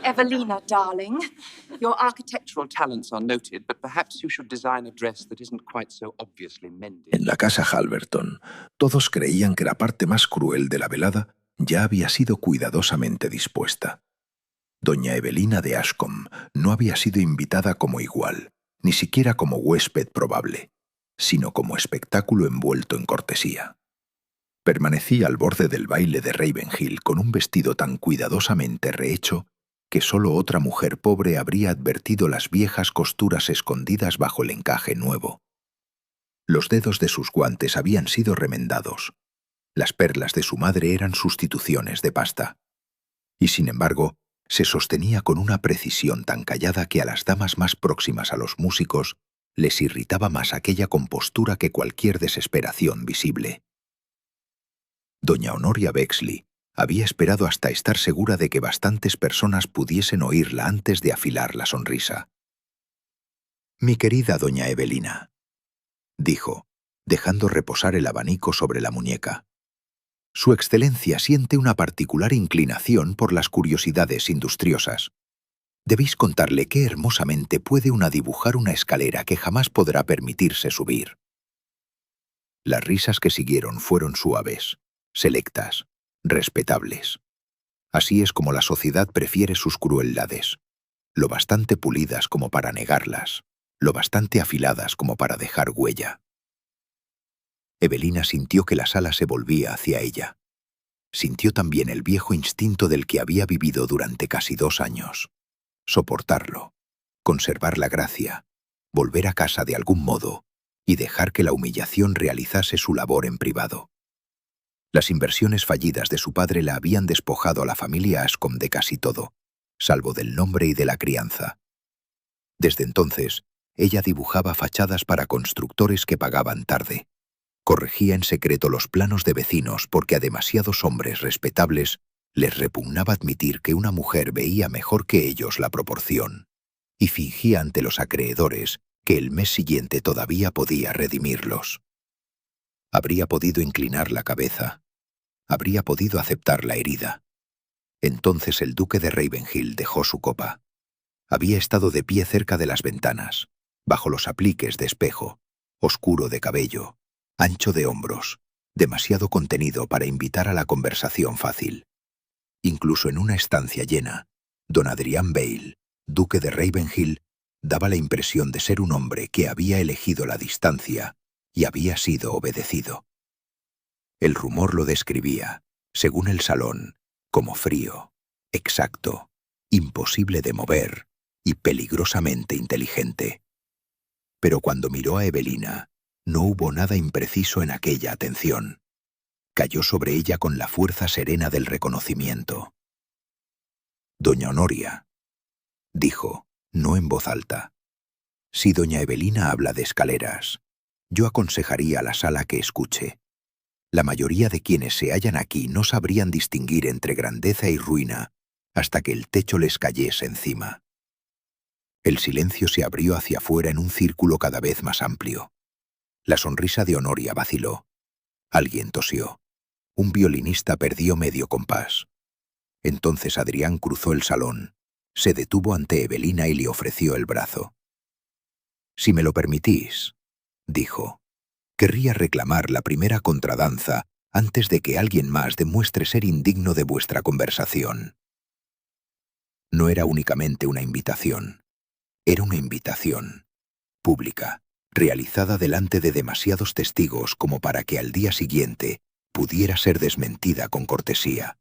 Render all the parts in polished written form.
Evelina, darling. Your architectural talents are noted, but perhaps you should design a dress that isn't quite so obviously mended. En la casa Halverton, todos creían que la parte más cruel de la velada ya había sido cuidadosamente dispuesta. Doña Evelina de Ashcombe no había sido invitada como igual, ni siquiera como huésped probable, sino como espectáculo envuelto en cortesía. Permanecía al borde del baile de Ravenhill con un vestido tan cuidadosamente rehecho que solo otra mujer pobre habría advertido las viejas costuras escondidas bajo el encaje nuevo. Los dedos de sus guantes habían sido remendados. Las perlas de su madre eran sustituciones de pasta. Y sin embargo, se sostenía con una precisión tan callada que a las damas más próximas a los músicos les irritaba más aquella compostura que cualquier desesperación visible. Doña Honoria Bexley había esperado hasta estar segura de que bastantes personas pudiesen oírla antes de afilar la sonrisa. «Mi querida doña Evelina», dijo, dejando reposar el abanico sobre la muñeca. «Su excelencia siente una particular inclinación por las curiosidades industriosas. Debéis contarle qué hermosamente puede una dibujar una escalera que jamás podrá permitirse subir». Las risas que siguieron fueron suaves, selectas, respetables. Así es como la sociedad prefiere sus crueldades, lo bastante pulidas como para negarlas, lo bastante afiladas como para dejar huella. Evelina sintió que la sala se volvía hacia ella. Sintió también el viejo instinto del que había vivido durante casi 2 años. Soportarlo, conservar la gracia, volver a casa de algún modo y dejar que la humillación realizase su labor en privado. Las inversiones fallidas de su padre la habían despojado a la familia Ashcombe de casi todo, salvo del nombre y de la crianza. Desde entonces, ella dibujaba fachadas para constructores que pagaban tarde. Corregía en secreto los planos de vecinos porque a demasiados hombres respetables les repugnaba admitir que una mujer veía mejor que ellos la proporción, y fingía ante los acreedores que el mes siguiente todavía podía redimirlos. Habría podido inclinar la cabeza. Habría podido aceptar la herida. Entonces el duque de Ravenhill dejó su copa. Había estado de pie cerca de las ventanas, bajo los apliques de espejo, oscuro de cabello, ancho de hombros, demasiado contenido para invitar a la conversación fácil. Incluso en una estancia llena, don Adrián Bale, duque de Ravenhill, daba la impresión de ser un hombre que había elegido la distancia y había sido obedecido. El rumor lo describía, según el salón, como frío, exacto, imposible de mover y peligrosamente inteligente. Pero cuando miró a Evelina, no hubo nada impreciso en aquella atención. Cayó sobre ella con la fuerza serena del reconocimiento. «Doña Honoria», dijo, no en voz alta, «si doña Evelina habla de escaleras, yo aconsejaría a la sala que escuche. La mayoría de quienes se hallan aquí no sabrían distinguir entre grandeza y ruina hasta que el techo les cayese encima». El silencio se abrió hacia afuera en un círculo cada vez más amplio. La sonrisa de Honoria vaciló. Alguien tosió. Un violinista perdió medio compás. Entonces Adrián cruzó el salón, se detuvo ante Evelina y le ofreció el brazo. «Si me lo permitís», dijo, «querría reclamar la primera contradanza antes de que alguien más demuestre ser indigno de vuestra conversación». No era únicamente una invitación. Era una invitación, pública, realizada delante de demasiados testigos como para que al día siguiente pudiera ser desmentida con cortesía.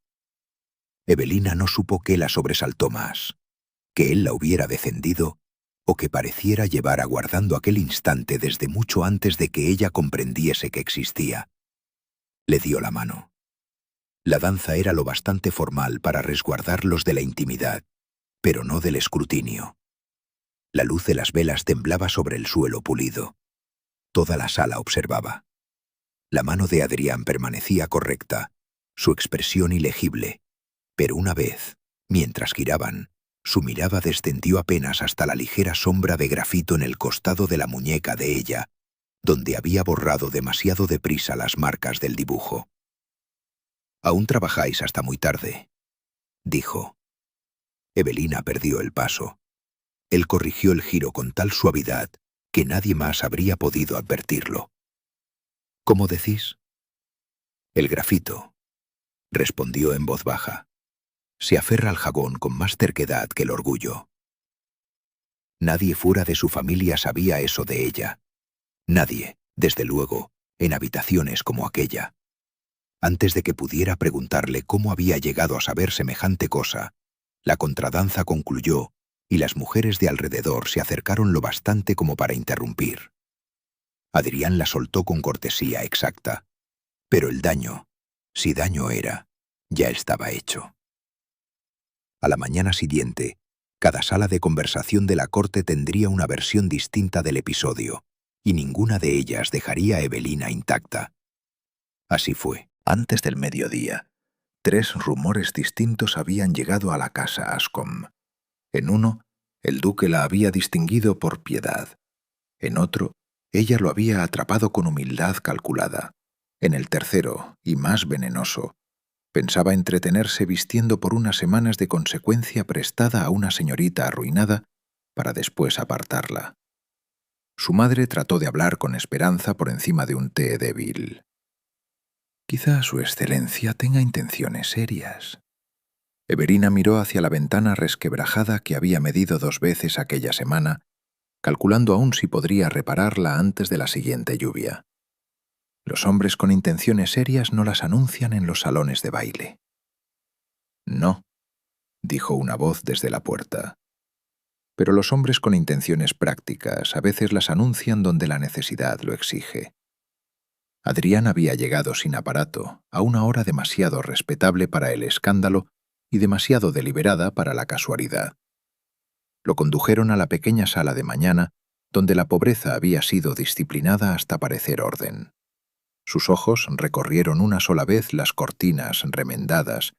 Evelina no supo qué la sobresaltó más, que él la hubiera defendido o que pareciera llevar aguardando aquel instante desde mucho antes de que ella comprendiese que existía. Le dio la mano. La danza era lo bastante formal para resguardarlos de la intimidad, pero no del escrutinio. La luz de las velas temblaba sobre el suelo pulido. Toda la sala observaba. La mano de Adrián permanecía correcta, su expresión ilegible, pero una vez, mientras giraban, su mirada descendió apenas hasta la ligera sombra de grafito en el costado de la muñeca de ella, donde había borrado demasiado deprisa las marcas del dibujo. «Aún trabajáis hasta muy tarde», dijo. Evelina perdió el paso. Él corrigió el giro con tal suavidad que nadie más habría podido advertirlo. —¿Cómo decís? —El grafito —respondió en voz baja—. Se aferra al jabón con más terquedad que el orgullo. Nadie fuera de su familia sabía eso de ella. Nadie, desde luego, en habitaciones como aquella. Antes de que pudiera preguntarle cómo había llegado a saber semejante cosa, la contradanza concluyó y las mujeres de alrededor se acercaron lo bastante como para interrumpir. Adrián la soltó con cortesía exacta, pero el daño, si daño era, ya estaba hecho. A la mañana siguiente, cada sala de conversación de la corte tendría una versión distinta del episodio, y ninguna de ellas dejaría a Evelina intacta. Así fue. Antes del mediodía, 3 rumores distintos habían llegado a la casa Ascom. En uno, el duque la había distinguido por piedad. En otro, ella lo había atrapado con humildad calculada. En el tercero, y más venenoso, pensaba entretenerse vistiendo por unas semanas de consecuencia prestada a una señorita arruinada para después apartarla. Su madre trató de hablar con esperanza por encima de un té débil. «Quizá su excelencia tenga intenciones serias». Evelina miró hacia la ventana resquebrajada que había medido 2 veces aquella semana, calculando aún si podría repararla antes de la siguiente lluvia. Los hombres con intenciones serias no las anuncian en los salones de baile. «No», dijo una voz desde la puerta. «Pero los hombres con intenciones prácticas a veces las anuncian donde la necesidad lo exige». Adrián había llegado sin aparato, a una hora demasiado respetable para el escándalo y demasiado deliberada para la casualidad. Lo condujeron a la pequeña sala de mañana, donde la pobreza había sido disciplinada hasta parecer orden. Sus ojos recorrieron una sola vez las cortinas remendadas,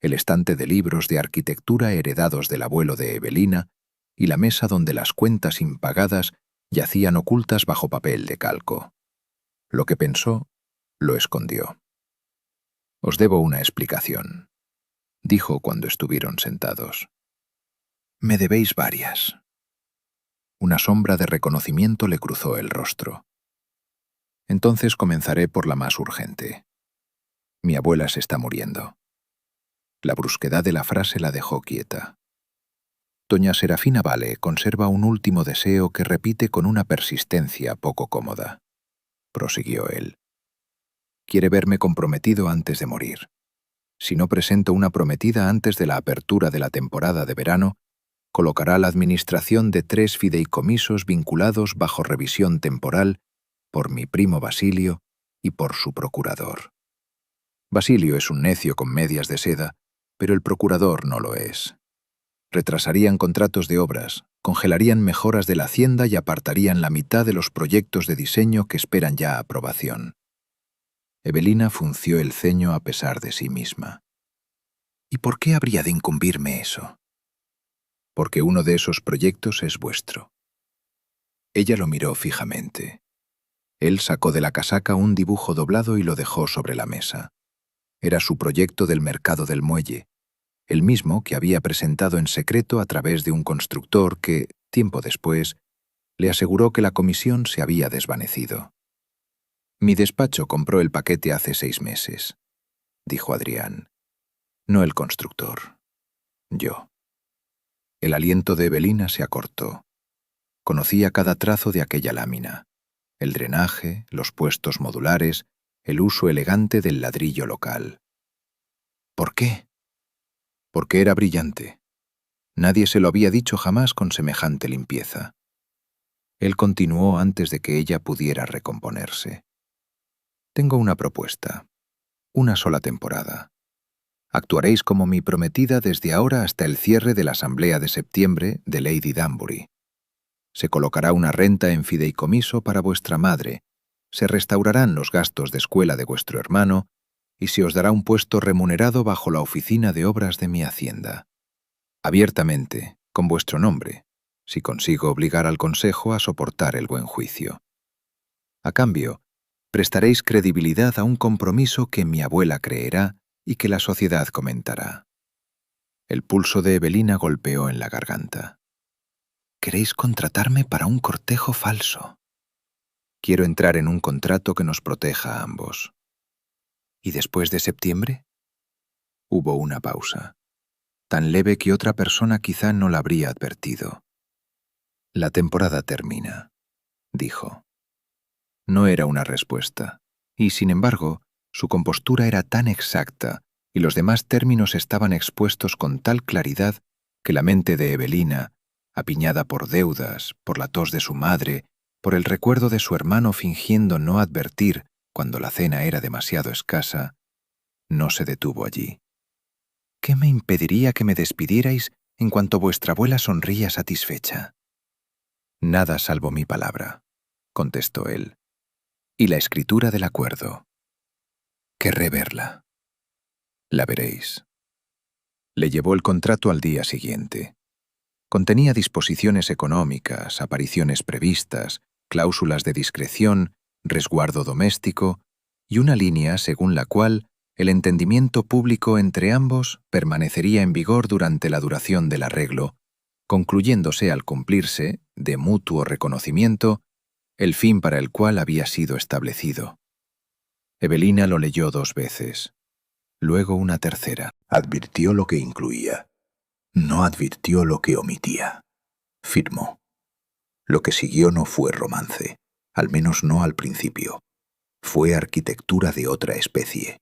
el estante de libros de arquitectura heredados del abuelo de Evelina y la mesa donde las cuentas impagadas yacían ocultas bajo papel de calco. Lo que pensó, lo escondió. «Os debo una explicación», dijo cuando estuvieron sentados. «Me debéis varias». Una sombra de reconocimiento le cruzó el rostro. «Entonces comenzaré por la más urgente. Mi abuela se está muriendo». La brusquedad de la frase la dejó quieta. «Doña Serafina Vale conserva un último deseo que repite con una persistencia poco cómoda», prosiguió él. «Quiere verme comprometido antes de morir. Si no presento una prometida antes de la apertura de la temporada de verano, colocará la administración de 3 fideicomisos vinculados bajo revisión temporal por mi primo Basilio y por su procurador. Basilio es un necio con medias de seda, pero el procurador no lo es. Retrasarían contratos de obras, congelarían mejoras de la hacienda y apartarían la mitad de los proyectos de diseño que esperan ya aprobación». Evelina frunció el ceño a pesar de sí misma. «¿Y por qué habría de incumbirme eso?» «Porque uno de esos proyectos es vuestro». Ella lo miró fijamente. Él sacó de la casaca un dibujo doblado y lo dejó sobre la mesa. Era su proyecto del mercado del muelle, el mismo que había presentado en secreto a través de un constructor que, tiempo después, le aseguró que la comisión se había desvanecido. «Mi despacho compró el paquete hace 6 meses», dijo Adrián. «No el constructor. Yo». El aliento de Evelina se acortó. Conocía cada trazo de aquella lámina: el drenaje, los puestos modulares, el uso elegante del ladrillo local. ¿Por qué? Porque era brillante. Nadie se lo había dicho jamás con semejante limpieza. Él continuó antes de que ella pudiera recomponerse. «Tengo una propuesta. Una sola temporada. Actuaréis como mi prometida desde ahora hasta el cierre de la asamblea de septiembre de Lady Danbury. Se colocará una renta en fideicomiso para vuestra madre, se restaurarán los gastos de escuela de vuestro hermano y se os dará un puesto remunerado bajo la oficina de obras de mi hacienda. Abiertamente, con vuestro nombre, si consigo obligar al Consejo a soportar el buen juicio. A cambio, prestaréis credibilidad a un compromiso que mi abuela creerá y que la sociedad comentará. El pulso de Evelina golpeó en la garganta. «Queréis contratarme para un cortejo falso. Quiero entrar en un contrato que nos proteja a ambos. ¿Y después de septiembre?» Hubo una pausa, tan leve que otra persona quizá no la habría advertido. «La temporada termina», dijo. No era una respuesta, y sin embargo, su compostura era tan exacta y los demás términos estaban expuestos con tal claridad que la mente de Evelina, apiñada por deudas, por la tos de su madre, por el recuerdo de su hermano fingiendo no advertir cuando la cena era demasiado escasa, no se detuvo allí. «¿Qué me impediría que me despidierais en cuanto vuestra abuela sonría satisfecha?» «Nada salvo mi palabra», contestó él, «y la escritura del acuerdo. Querré verla». «La veréis». Le llevó el contrato al día siguiente. Contenía disposiciones económicas, apariciones previstas, cláusulas de discreción, resguardo doméstico y una línea según la cual el entendimiento público entre ambos permanecería en vigor durante la duración del arreglo, concluyéndose al cumplirse, de mutuo reconocimiento, el fin para el cual había sido establecido. Evelina lo leyó 2 veces, luego una tercera. Advirtió lo que incluía. No advirtió lo que omitía. Firmó. Lo que siguió no fue romance, al menos no al principio. Fue arquitectura de otra especie.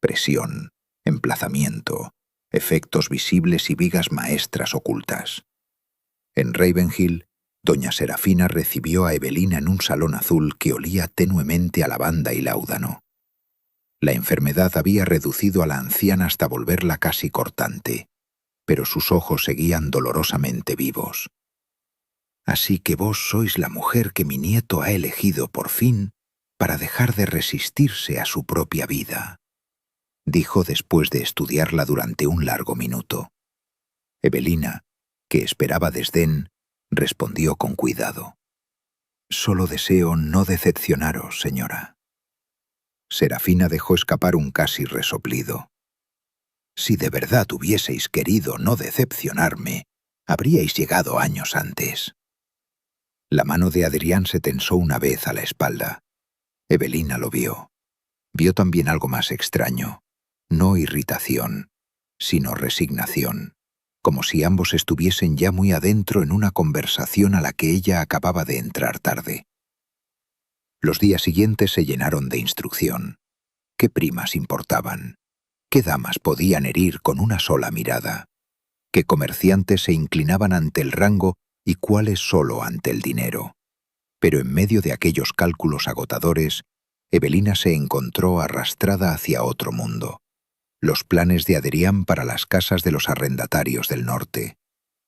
Presión, emplazamiento, efectos visibles y vigas maestras ocultas. En Ravenhill, doña Serafina recibió a Evelina en un salón azul que olía tenuemente a lavanda y láudano. La enfermedad había reducido a la anciana hasta volverla casi cortante, pero sus ojos seguían dolorosamente vivos. «Así que vos sois la mujer que mi nieto ha elegido por fin para dejar de resistirse a su propia vida», dijo después de estudiarla durante un largo minuto. Evelina, que esperaba desdén, respondió con cuidado. «Solo deseo no decepcionaros, señora». Serafina dejó escapar un casi resoplido. «Si de verdad hubieseis querido no decepcionarme, habríais llegado años antes». La mano de Adrián se tensó una vez a la espalda. Evelina lo vio. Vio también algo más extraño. No irritación, sino resignación, como si ambos estuviesen ya muy adentro en una conversación a la que ella acababa de entrar tarde. Los días siguientes se llenaron de instrucción. ¿Qué primas importaban? ¿Qué damas podían herir con una sola mirada? ¿Qué comerciantes se inclinaban ante el rango y cuáles solo ante el dinero? Pero en medio de aquellos cálculos agotadores, Evelina se encontró arrastrada hacia otro mundo. Los planes de Adrián para las casas de los arrendatarios del norte,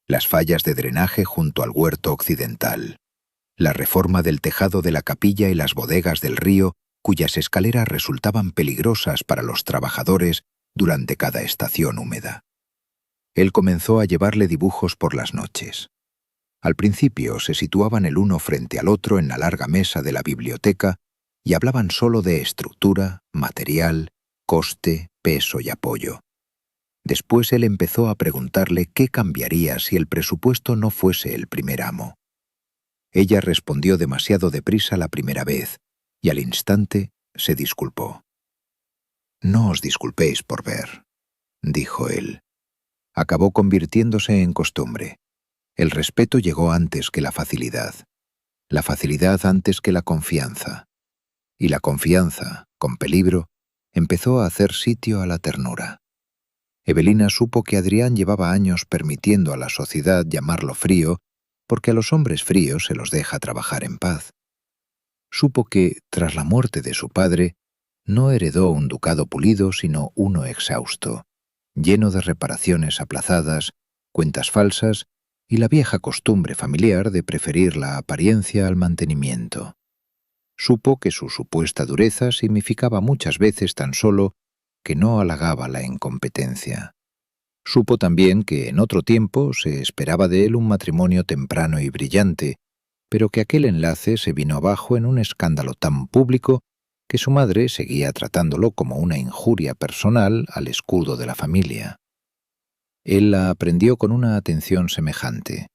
las fallas de drenaje junto al huerto occidental, la reforma del tejado de la capilla y las bodegas del río, cuyas escaleras resultaban peligrosas para los trabajadores durante cada estación húmeda. Él comenzó a llevarle dibujos por las noches. Al principio se situaban el uno frente al otro en la larga mesa de la biblioteca y hablaban solo de estructura, material, coste, peso y apoyo. Después él empezó a preguntarle qué cambiaría si el presupuesto no fuese el primer amo. Ella respondió demasiado deprisa la primera vez y al instante se disculpó. «No os disculpéis por ver», dijo él. Acabó convirtiéndose en costumbre. El respeto llegó antes que la facilidad antes que la confianza, y la confianza, con peligro, empezó a hacer sitio a la ternura. Evelina supo que Adrián llevaba años permitiendo a la sociedad llamarlo frío, porque a los hombres fríos se los deja trabajar en paz. Supo que, tras la muerte de su padre, no heredó un ducado pulido, sino uno exhausto, lleno de reparaciones aplazadas, cuentas falsas y la vieja costumbre familiar de preferir la apariencia al mantenimiento. Supo que su supuesta dureza significaba muchas veces tan solo que no halagaba la incompetencia. Supo también que en otro tiempo se esperaba de él un matrimonio temprano y brillante, pero que aquel enlace se vino abajo en un escándalo tan público que su madre seguía tratándolo como una injuria personal al escudo de la familia. Él la aprendió con una atención semejante.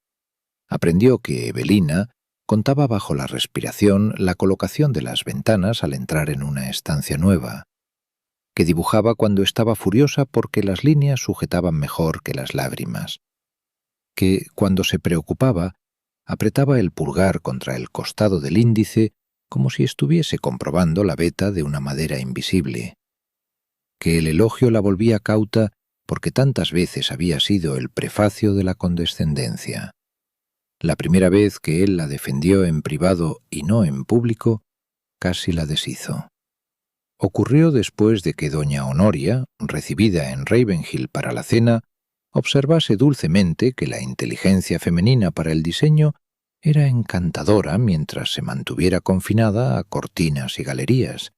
Aprendió que Evelina contaba bajo la respiración la colocación de las ventanas al entrar en una estancia nueva, que dibujaba cuando estaba furiosa porque las líneas sujetaban mejor que las lágrimas, que, cuando se preocupaba, apretaba el pulgar contra el costado del índice como si estuviese comprobando la veta de una madera invisible, que el elogio la volvía cauta porque tantas veces había sido el prefacio de la condescendencia. La primera vez que él la defendió en privado y no en público, casi la deshizo. Ocurrió después de que doña Honoria, recibida en Ravenhill para la cena, observase dulcemente que la inteligencia femenina para el diseño era encantadora mientras se mantuviera confinada a cortinas y galerías.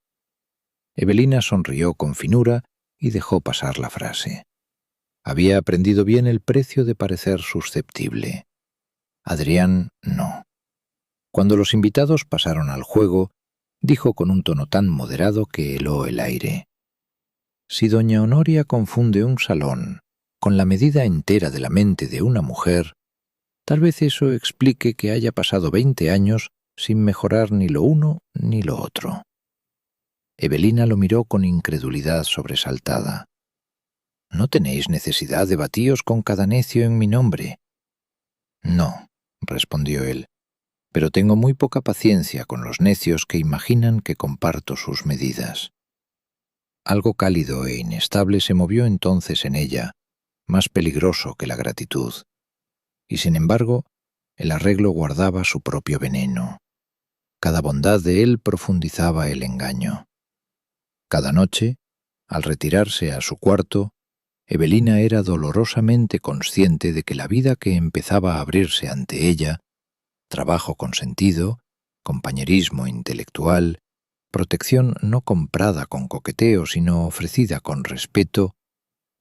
Evelina sonrió con finura y dejó pasar la frase. Había aprendido bien el precio de parecer susceptible. Adrián no. Cuando los invitados pasaron al juego, dijo con un tono tan moderado que heló el aire. Si doña Honoria confunde un salón con la medida entera de la mente de una mujer, tal vez eso explique que haya pasado 20 años sin mejorar ni lo uno ni lo otro. Evelina lo miró con incredulidad sobresaltada. «¿No tenéis necesidad de batíos con cada necio en mi nombre?» «No», respondió él, «pero tengo muy poca paciencia con los necios que imaginan que comparto sus medidas». Algo cálido e inestable se movió entonces en ella, más peligroso que la gratitud. Y sin embargo, el arreglo guardaba su propio veneno. Cada bondad de él profundizaba el engaño. Cada noche, al retirarse a su cuarto, Evelina era dolorosamente consciente de que la vida que empezaba a abrirse ante ella, trabajo consentido, compañerismo intelectual, protección no comprada con coqueteo sino ofrecida con respeto,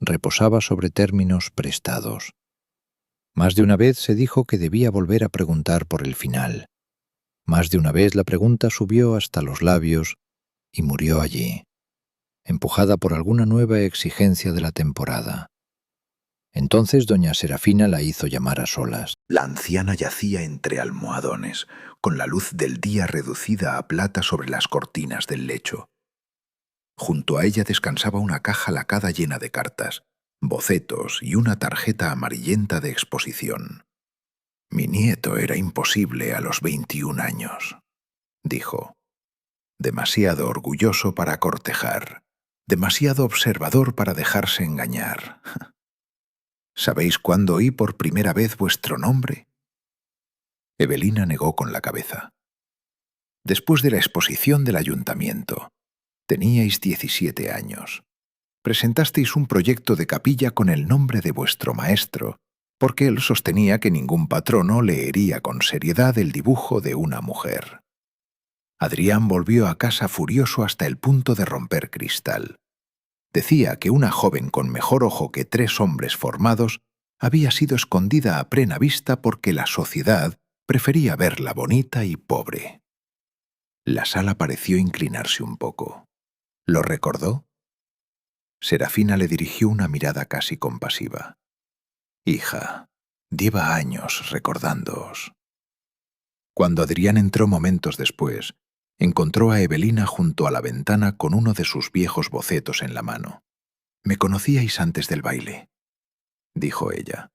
reposaba sobre términos prestados. Más de una vez se dijo que debía volver a preguntar por el final. Más de una vez la pregunta subió hasta los labios y murió allí, empujada por alguna nueva exigencia de la temporada. Entonces doña Serafina la hizo llamar a solas. La anciana yacía entre almohadones, con la luz del día reducida a plata sobre las cortinas del lecho. Junto a ella descansaba una caja lacada llena de cartas, bocetos y una tarjeta amarillenta de exposición. «Mi nieto era imposible a los 21 años», dijo. «Demasiado orgulloso para cortejar, demasiado observador para dejarse engañar. ¿Sabéis cuándo oí por primera vez vuestro nombre?» Evelina negó con la cabeza. «Después de la exposición del ayuntamiento. Teníais 17 años. Presentasteis un proyecto de capilla con el nombre de vuestro maestro, porque él sostenía que ningún patrono leería con seriedad el dibujo de una mujer. Adrián volvió a casa furioso hasta el punto de romper cristal. Decía que una joven con mejor ojo que 3 hombres formados había sido escondida a plena vista porque la sociedad prefería verla bonita y pobre. La sala pareció inclinarse un poco. ¿Lo recordó? Serafina le dirigió una mirada casi compasiva. «Hija, lleva años recordándoos». Cuando Adrián entró momentos después, encontró a Evelina junto a la ventana con uno de sus viejos bocetos en la mano. «Me conocíais antes del baile», dijo ella.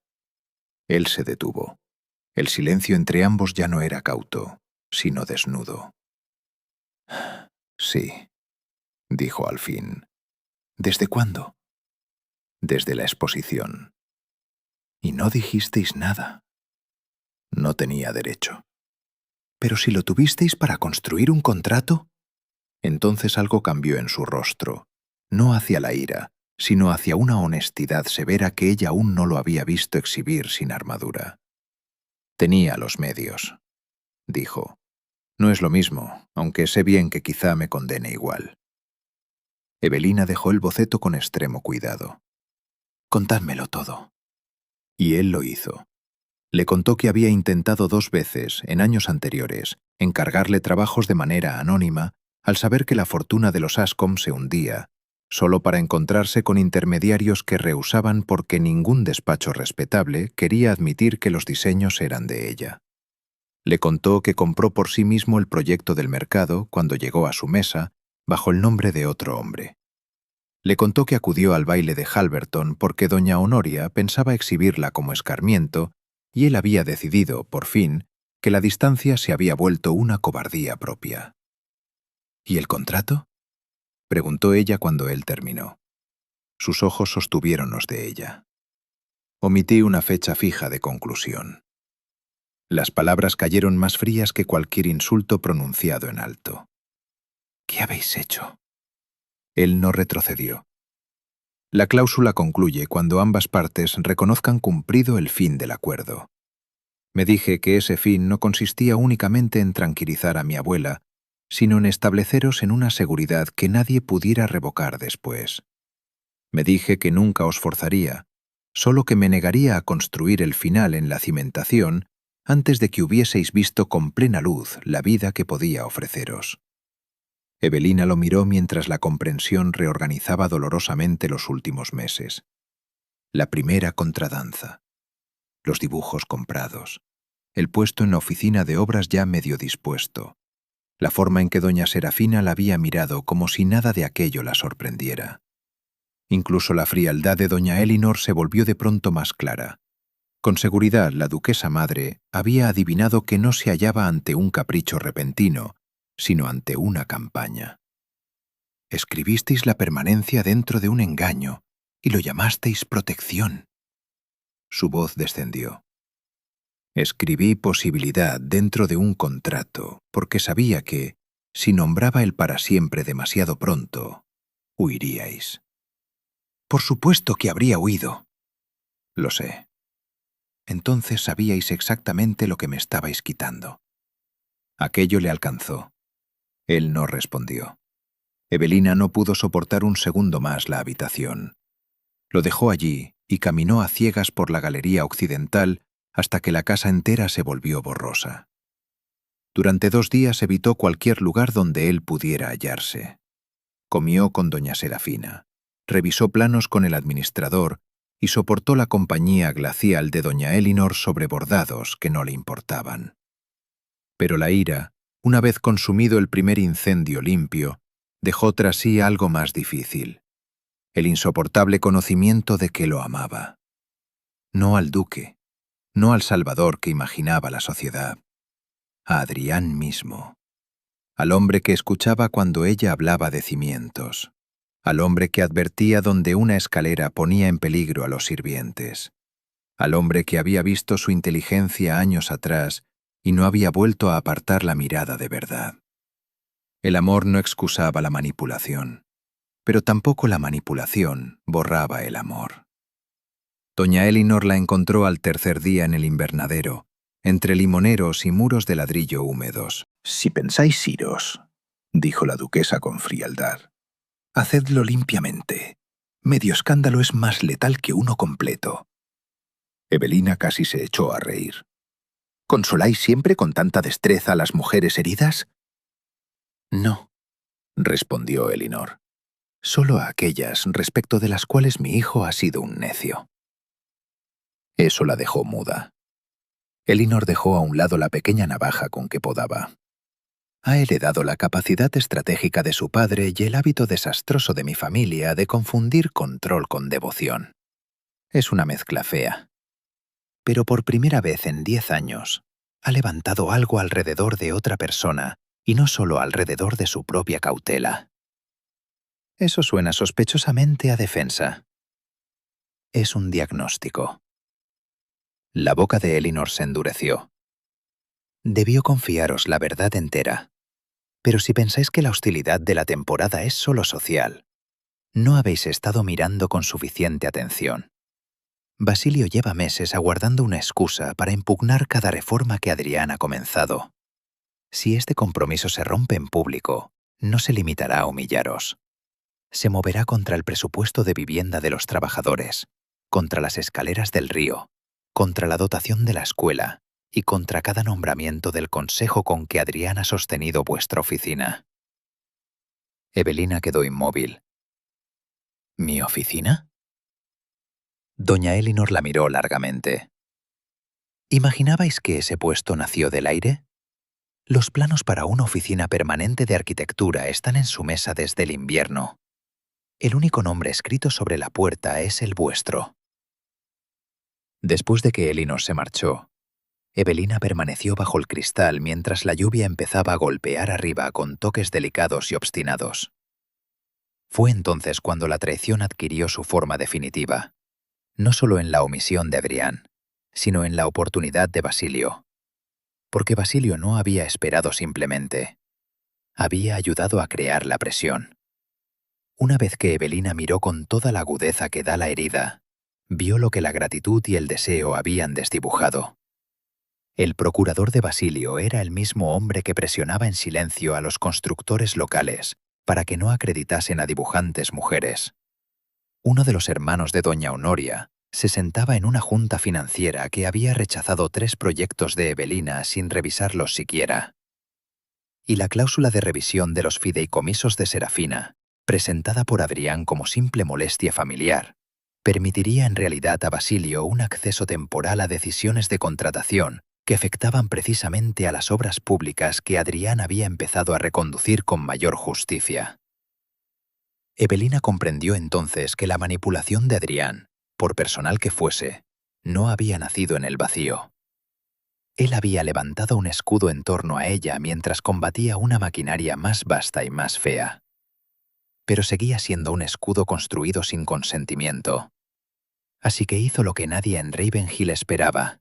Él se detuvo. El silencio entre ambos ya no era cauto, sino desnudo. «Sí», dijo al fin. «¿Desde cuándo?» «Desde la exposición». «Y no dijisteis nada». «No tenía derecho». «¿Pero si lo tuvisteis para construir un contrato?» Entonces algo cambió en su rostro, no hacia la ira, sino hacia una honestidad severa que ella aún no lo había visto exhibir sin armadura. «Tenía los medios», dijo. «No es lo mismo, aunque sé bien que quizá me condene igual». Evelina dejó el boceto con extremo cuidado. «Contádmelo todo». Y él lo hizo. Le contó que había intentado 2 veces, en años anteriores, encargarle trabajos de manera anónima al saber que la fortuna de los Ascombe se hundía, solo para encontrarse con intermediarios que rehusaban porque ningún despacho respetable quería admitir que los diseños eran de ella. Le contó que compró por sí mismo el proyecto del mercado cuando llegó a su mesa bajo el nombre de otro hombre. Le contó que acudió al baile de Halverton porque doña Honoria pensaba exhibirla como escarmiento y él había decidido, por fin, que la distancia se había vuelto una cobardía propia. ¿Y el contrato?, preguntó ella cuando él terminó. Sus ojos sostuvieron los de ella. Omití una fecha fija de conclusión. Las palabras cayeron más frías que cualquier insulto pronunciado en alto. ¿Qué habéis hecho? Él no retrocedió. La cláusula concluye cuando ambas partes reconozcan cumplido el fin del acuerdo. Me dije que ese fin no consistía únicamente en tranquilizar a mi abuela, sino en estableceros en una seguridad que nadie pudiera revocar después. Me dije que nunca os forzaría, solo que me negaría a construir el final en la cimentación antes de que hubieseis visto con plena luz la vida que podía ofreceros. Evelina lo miró mientras la comprensión reorganizaba dolorosamente los últimos meses. La primera contradanza, los dibujos comprados, el puesto en la oficina de obras ya medio dispuesto, la forma en que doña Serafina la había mirado como si nada de aquello la sorprendiera. Incluso la frialdad de doña Elinor se volvió de pronto más clara. Con seguridad la duquesa madre había adivinado que no se hallaba ante un capricho repentino, sino ante una campaña. Escribisteis la permanencia dentro de un engaño y lo llamasteis protección. Su voz descendió. Escribí posibilidad dentro de un contrato porque sabía que, si nombraba el para siempre demasiado pronto, huiríais. Por supuesto que habría huido. Lo sé. Entonces sabíais exactamente lo que me estabais quitando. Aquello le alcanzó. Él no respondió. Evelina no pudo soportar un segundo más la habitación. Lo dejó allí y caminó a ciegas por la galería occidental hasta que la casa entera se volvió borrosa. Durante 2 días evitó cualquier lugar donde él pudiera hallarse. Comió con doña Serafina, revisó planos con el administrador y soportó la compañía glacial de doña Elinor sobre bordados que no le importaban. Pero la ira, una vez consumido el primer incendio limpio, dejó tras sí algo más difícil: el insoportable conocimiento de que lo amaba. No al duque, no al Salvador que imaginaba la sociedad, a Adrián mismo, al hombre que escuchaba cuando ella hablaba de cimientos, al hombre que advertía donde una escalera ponía en peligro a los sirvientes, al hombre que había visto su inteligencia años atrás y no había vuelto a apartar la mirada de verdad. El amor no excusaba la manipulación, pero tampoco la manipulación borraba el amor. Doña Elinor la encontró al tercer día en el invernadero, entre limoneros y muros de ladrillo húmedos. «Si pensáis iros», dijo la duquesa con frialdad, «hacedlo limpiamente. Medio escándalo es más letal que uno completo». Evelina casi se echó a reír. «¿Consoláis siempre con tanta destreza a las mujeres heridas?» «No», respondió Elinor. «Solo a aquellas respecto de las cuales mi hijo ha sido un necio». Eso la dejó muda. Elinor dejó a un lado la pequeña navaja con que podaba. Ha heredado la capacidad estratégica de su padre y el hábito desastroso de mi familia de confundir control con devoción. Es una mezcla fea. Pero por primera vez en 10 años, ha levantado algo alrededor de otra persona y no solo alrededor de su propia cautela. Eso suena sospechosamente a defensa. Es un diagnóstico. La boca de Elinor se endureció. Debió confiaros la verdad entera. Pero si pensáis que la hostilidad de la temporada es solo social, no habéis estado mirando con suficiente atención. Basilio lleva meses aguardando una excusa para impugnar cada reforma que Adrián ha comenzado. Si este compromiso se rompe en público, no se limitará a humillaros. Se moverá contra el presupuesto de vivienda de los trabajadores, contra las escaleras del río, contra la dotación de la escuela y contra cada nombramiento del consejo con que Adrián ha sostenido vuestra oficina. Evelina quedó inmóvil. ¿Mi oficina? Doña Elinor la miró largamente. ¿Imaginabais que ese puesto nació del aire? Los planos para una oficina permanente de arquitectura están en su mesa desde el invierno. El único nombre escrito sobre la puerta es el vuestro. Después de que Elinor se marchó, Evelina permaneció bajo el cristal mientras la lluvia empezaba a golpear arriba con toques delicados y obstinados. Fue entonces cuando la traición adquirió su forma definitiva, no solo en la omisión de Adrián, sino en la oportunidad de Basilio. Porque Basilio no había esperado simplemente. Había ayudado a crear la presión. Una vez que Evelina miró con toda la agudeza que da la herida, vio lo que la gratitud y el deseo habían desdibujado. El procurador de Basilio era el mismo hombre que presionaba en silencio a los constructores locales para que no acreditasen a dibujantes mujeres. Uno de los hermanos de doña Honoria se sentaba en una junta financiera que había rechazado 3 proyectos de Evelina sin revisarlos siquiera. Y la cláusula de revisión de los fideicomisos de Serafina, presentada por Adrián como simple molestia familiar, permitiría en realidad a Basilio un acceso temporal a decisiones de contratación que afectaban precisamente a las obras públicas que Adrián había empezado a reconducir con mayor justicia. Evelina comprendió entonces que la manipulación de Adrián, por personal que fuese, no había nacido en el vacío. Él había levantado un escudo en torno a ella mientras combatía una maquinaria más vasta y más fea. Pero seguía siendo un escudo construido sin consentimiento. Así que hizo lo que nadie en Ravenhill esperaba.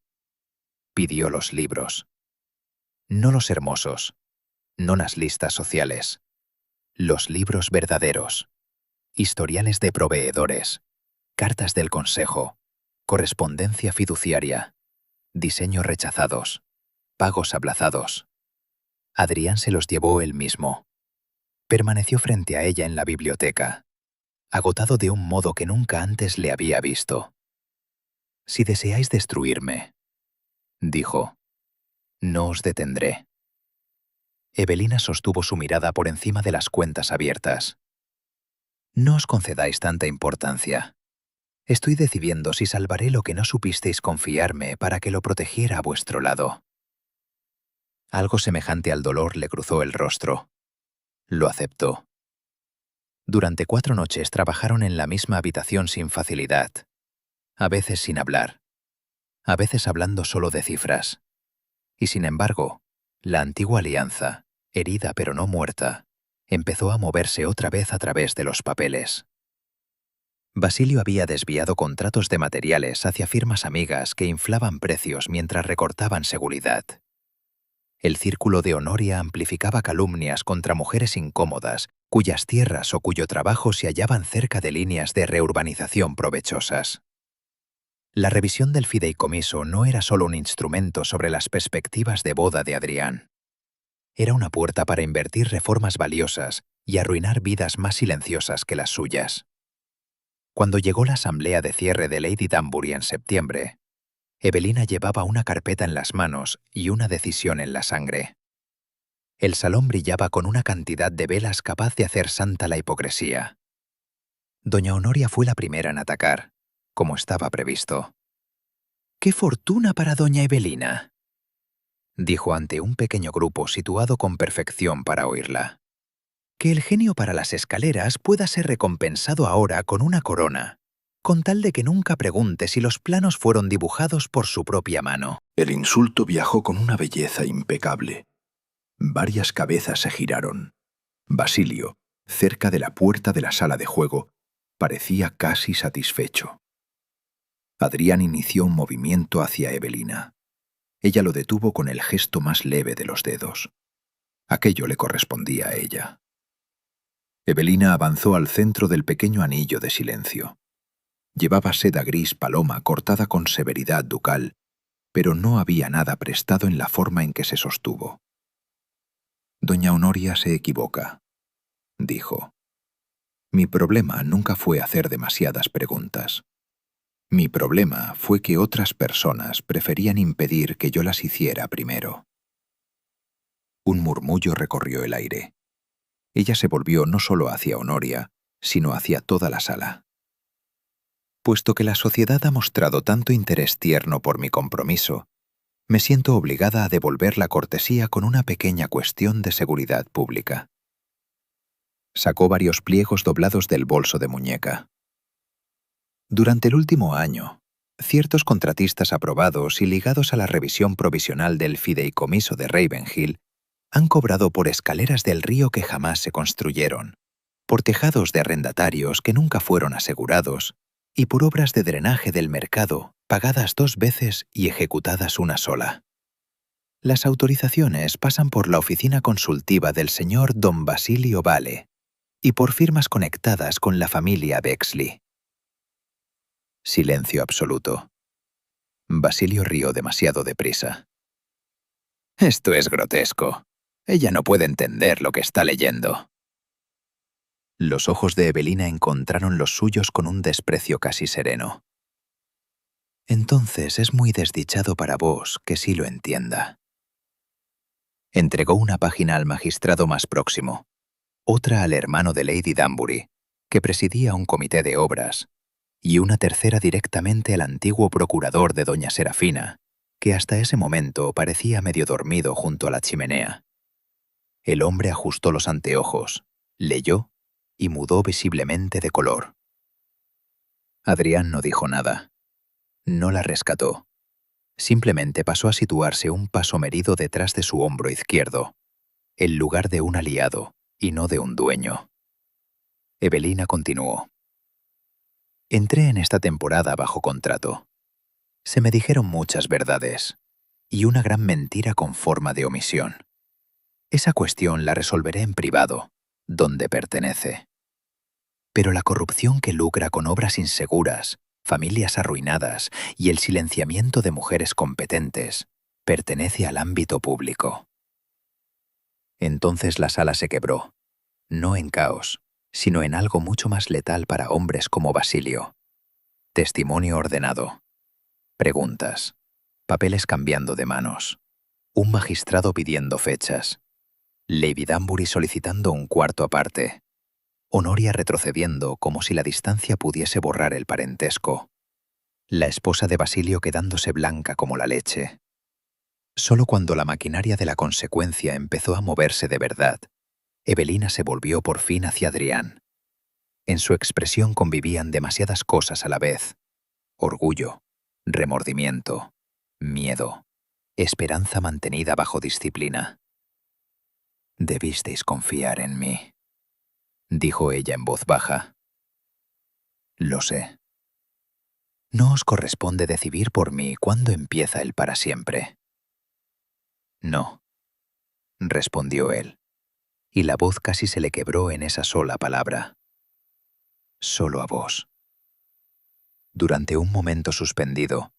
Pidió los libros. No los hermosos, no las listas sociales. Los libros verdaderos. Historiales de proveedores, cartas del consejo, correspondencia fiduciaria, diseños rechazados, pagos aplazados. Adrián se los llevó él mismo. Permaneció frente a ella en la biblioteca, agotado de un modo que nunca antes le había visto. «Si deseáis destruirme», dijo, «no os detendré». Evelina sostuvo su mirada por encima de las cuentas abiertas. «No os concedáis tanta importancia. Estoy decidiendo si salvaré lo que no supisteis confiarme para que lo protegiera a vuestro lado». Algo semejante al dolor le cruzó el rostro. Lo aceptó. Durante 4 noches trabajaron en la misma habitación sin facilidad, a veces sin hablar, a veces hablando solo de cifras. Y sin embargo, la antigua alianza, herida pero no muerta, empezó a moverse otra vez a través de los papeles. Basilio había desviado contratos de materiales hacia firmas amigas que inflaban precios mientras recortaban seguridad. El círculo de Honoria amplificaba calumnias contra mujeres incómodas cuyas tierras o cuyo trabajo se hallaban cerca de líneas de reurbanización provechosas. La revisión del fideicomiso no era solo un instrumento sobre las perspectivas de boda de Adrián. Era una puerta para invertir reformas valiosas y arruinar vidas más silenciosas que las suyas. Cuando llegó la asamblea de cierre de Lady Danbury en septiembre, Evelina llevaba una carpeta en las manos y una decisión en la sangre. El salón brillaba con una cantidad de velas capaz de hacer santa la hipocresía. Doña Honoria fue la primera en atacar, como estaba previsto. «¡Qué fortuna para doña Evelina!», dijo ante un pequeño grupo situado con perfección para oírla. «Que el genio para las escaleras pueda ser recompensado ahora con una corona, con tal de que nunca pregunte si los planos fueron dibujados por su propia mano». El insulto viajó con una belleza impecable. Varias cabezas se giraron. Basilio, cerca de la puerta de la sala de juego, parecía casi satisfecho. Adrián inició un movimiento hacia Evelina. Ella lo detuvo con el gesto más leve de los dedos. Aquello le correspondía a ella. Evelina avanzó al centro del pequeño anillo de silencio. Llevaba seda gris paloma cortada con severidad ducal, pero no había nada prestado en la forma en que se sostuvo. «Doña Honoria se equivoca», dijo. «Mi problema nunca fue hacer demasiadas preguntas. Mi problema fue que otras personas preferían impedir que yo las hiciera primero». Un murmullo recorrió el aire. Ella se volvió no solo hacia Honoria, sino hacia toda la sala. Puesto que la sociedad ha mostrado tanto interés tierno por mi compromiso, me siento obligada a devolver la cortesía con una pequeña cuestión de seguridad pública. Sacó varios pliegos doblados del bolso de muñeca. Durante el último año, ciertos contratistas aprobados y ligados a la revisión provisional del fideicomiso de Ravenhill han cobrado por escaleras del río que jamás se construyeron, por tejados de arrendatarios que nunca fueron asegurados y por obras de drenaje del mercado pagadas 2 veces y ejecutadas una sola. Las autorizaciones pasan por la oficina consultiva del señor don Basilio Vale y por firmas conectadas con la familia Bexley. Silencio absoluto. Basilio rió demasiado deprisa. Esto es grotesco. Ella no puede entender lo que está leyendo. Los ojos de Evelina encontraron los suyos con un desprecio casi sereno. Entonces es muy desdichado para vos que sí lo entienda. Entregó una página al magistrado más próximo, otra al hermano de Lady Danbury, que presidía un comité de obras, y una tercera directamente al antiguo procurador de doña Serafina, que hasta ese momento parecía medio dormido junto a la chimenea. El hombre ajustó los anteojos, leyó y mudó visiblemente de color. Adrián no dijo nada. No la rescató. Simplemente pasó a situarse un paso medido detrás de su hombro izquierdo, el lugar de un aliado y no de un dueño. Evelina continuó. Entré en esta temporada bajo contrato. Se me dijeron muchas verdades y una gran mentira con forma de omisión. Esa cuestión la resolveré en privado, donde pertenece. Pero la corrupción que lucra con obras inseguras, familias arruinadas y el silenciamiento de mujeres competentes pertenece al ámbito público. Entonces la sala se quebró, no en caos, sino en algo mucho más letal para hombres como Basilio. Testimonio ordenado. Preguntas. Papeles cambiando de manos. Un magistrado pidiendo fechas. Lady Danbury solicitando un cuarto aparte. Honoria retrocediendo como si la distancia pudiese borrar el parentesco. La esposa de Basilio quedándose blanca como la leche. Solo cuando la maquinaria de la consecuencia empezó a moverse de verdad, Evelina se volvió por fin hacia Adrián. En su expresión convivían demasiadas cosas a la vez. Orgullo, remordimiento, miedo, esperanza mantenida bajo disciplina. Debisteis confiar en mí, dijo ella en voz baja. Lo sé. No os corresponde decidir por mí cuándo empieza el para siempre. No, respondió él, y la voz casi se le quebró en esa sola palabra. Solo a vos. Durante un momento suspendido,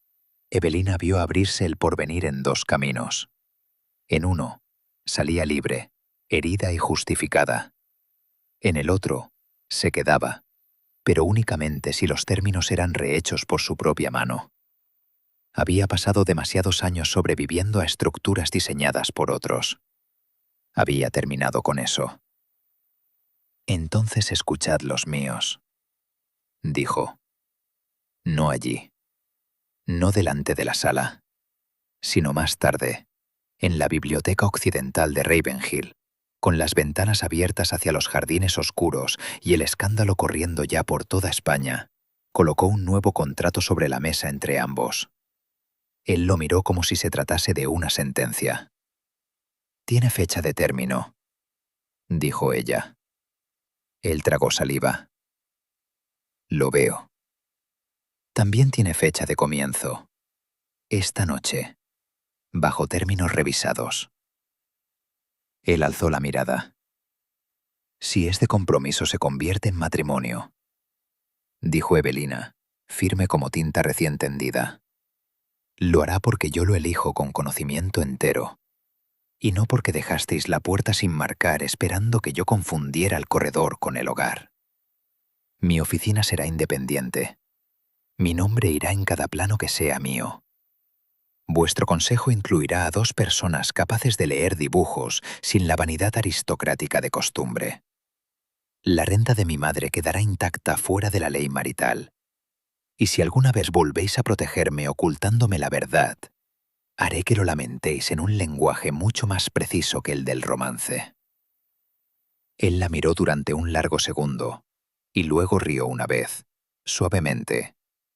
Evelina vio abrirse el porvenir en 2 caminos. En uno, salía libre, herida y justificada. En el otro, se quedaba, pero únicamente si los términos eran rehechos por su propia mano. Había pasado demasiados años sobreviviendo a estructuras diseñadas por otros. Había terminado con eso. Entonces escuchad los míos, dijo. No allí, no delante de la sala, sino más tarde, en la biblioteca occidental de Ravenhill, con las ventanas abiertas hacia los jardines oscuros y el escándalo corriendo ya por toda España, colocó un nuevo contrato sobre la mesa entre ambos. Él lo miró como si se tratase de una sentencia. «Tiene fecha de término», dijo ella. Él tragó saliva. «Lo veo. También tiene fecha de comienzo. Esta noche, bajo términos revisados». Él alzó la mirada. «Si este compromiso se convierte en matrimonio», dijo Evelina, firme como tinta recién tendida, «lo hará porque yo lo elijo con conocimiento entero, y no porque dejasteis la puerta sin marcar esperando que yo confundiera el corredor con el hogar. Mi oficina será independiente. Mi nombre irá en cada plano que sea mío. Vuestro consejo incluirá a 2 personas capaces de leer dibujos sin la vanidad aristocrática de costumbre. La renta de mi madre quedará intacta fuera de la ley marital. Y si alguna vez volvéis a protegerme ocultándome la verdad, haré que lo lamentéis en un lenguaje mucho más preciso que el del romance. Él la miró durante un largo segundo, y luego rió una vez, suavemente,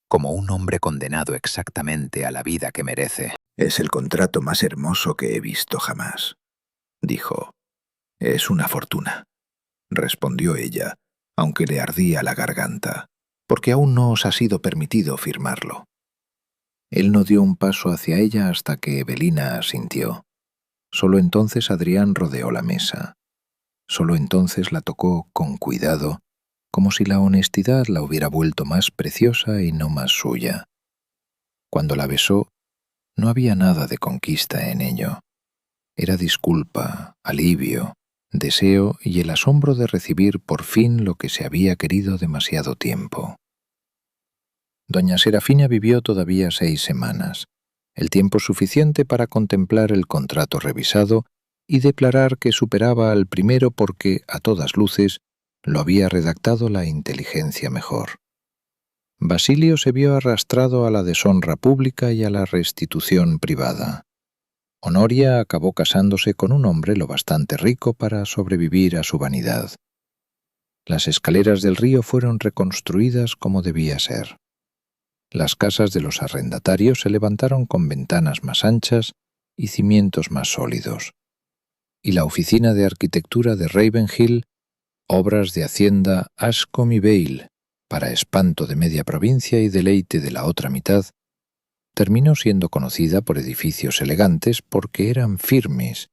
como un hombre condenado exactamente a la vida que merece. Es el contrato más hermoso que he visto jamás, dijo. Es una fortuna, respondió ella, aunque le ardía la garganta, porque aún no os ha sido permitido firmarlo. Él no dio un paso hacia ella hasta que Evelina asintió. Solo entonces Adrián rodeó la mesa. Solo entonces la tocó con cuidado, como si la honestidad la hubiera vuelto más preciosa y no más suya. Cuando la besó, no había nada de conquista en ello. Era disculpa, alivio, deseo y el asombro de recibir por fin lo que se había querido demasiado tiempo. Doña Serafina vivió todavía 6 semanas, el tiempo suficiente para contemplar el contrato revisado y declarar que superaba al primero porque, a todas luces, lo había redactado la inteligencia mejor. Basilio se vio arrastrado a la deshonra pública y a la restitución privada. Honoria acabó casándose con un hombre lo bastante rico para sobrevivir a su vanidad. Las escaleras del río fueron reconstruidas como debía ser. Las casas de los arrendatarios se levantaron con ventanas más anchas y cimientos más sólidos. Y la oficina de arquitectura de Ravenhill, obras de Hacienda Ashcombe y Bale, para espanto de media provincia y deleite de la otra mitad, terminó siendo conocida por edificios elegantes porque eran firmes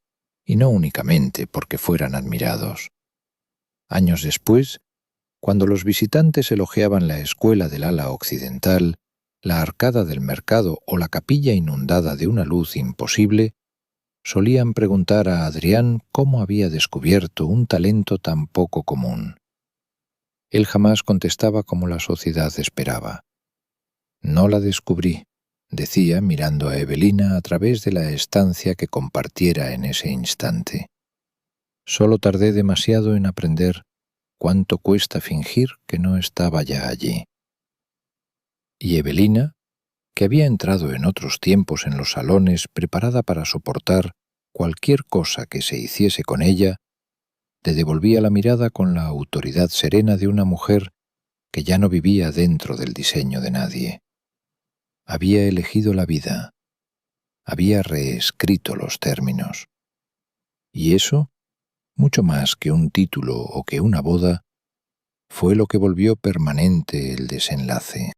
y no únicamente porque fueran admirados. Años después, cuando los visitantes elogiaban la escuela del ala occidental, la arcada del mercado o la capilla inundada de una luz imposible, solían preguntar a Adrián cómo había descubierto un talento tan poco común. Él jamás contestaba como la sociedad esperaba. «No la descubrí», decía mirando a Evelina a través de la estancia que compartiera en ese instante. «Solo tardé demasiado en aprender cuánto cuesta fingir que no estaba ya allí». Y Evelina, que había entrado en otros tiempos en los salones preparada para soportar cualquier cosa que se hiciese con ella, le devolvía la mirada con la autoridad serena de una mujer que ya no vivía dentro del diseño de nadie. Había elegido la vida, había reescrito los términos. Y eso, mucho más que un título o que una boda, fue lo que volvió permanente el desenlace.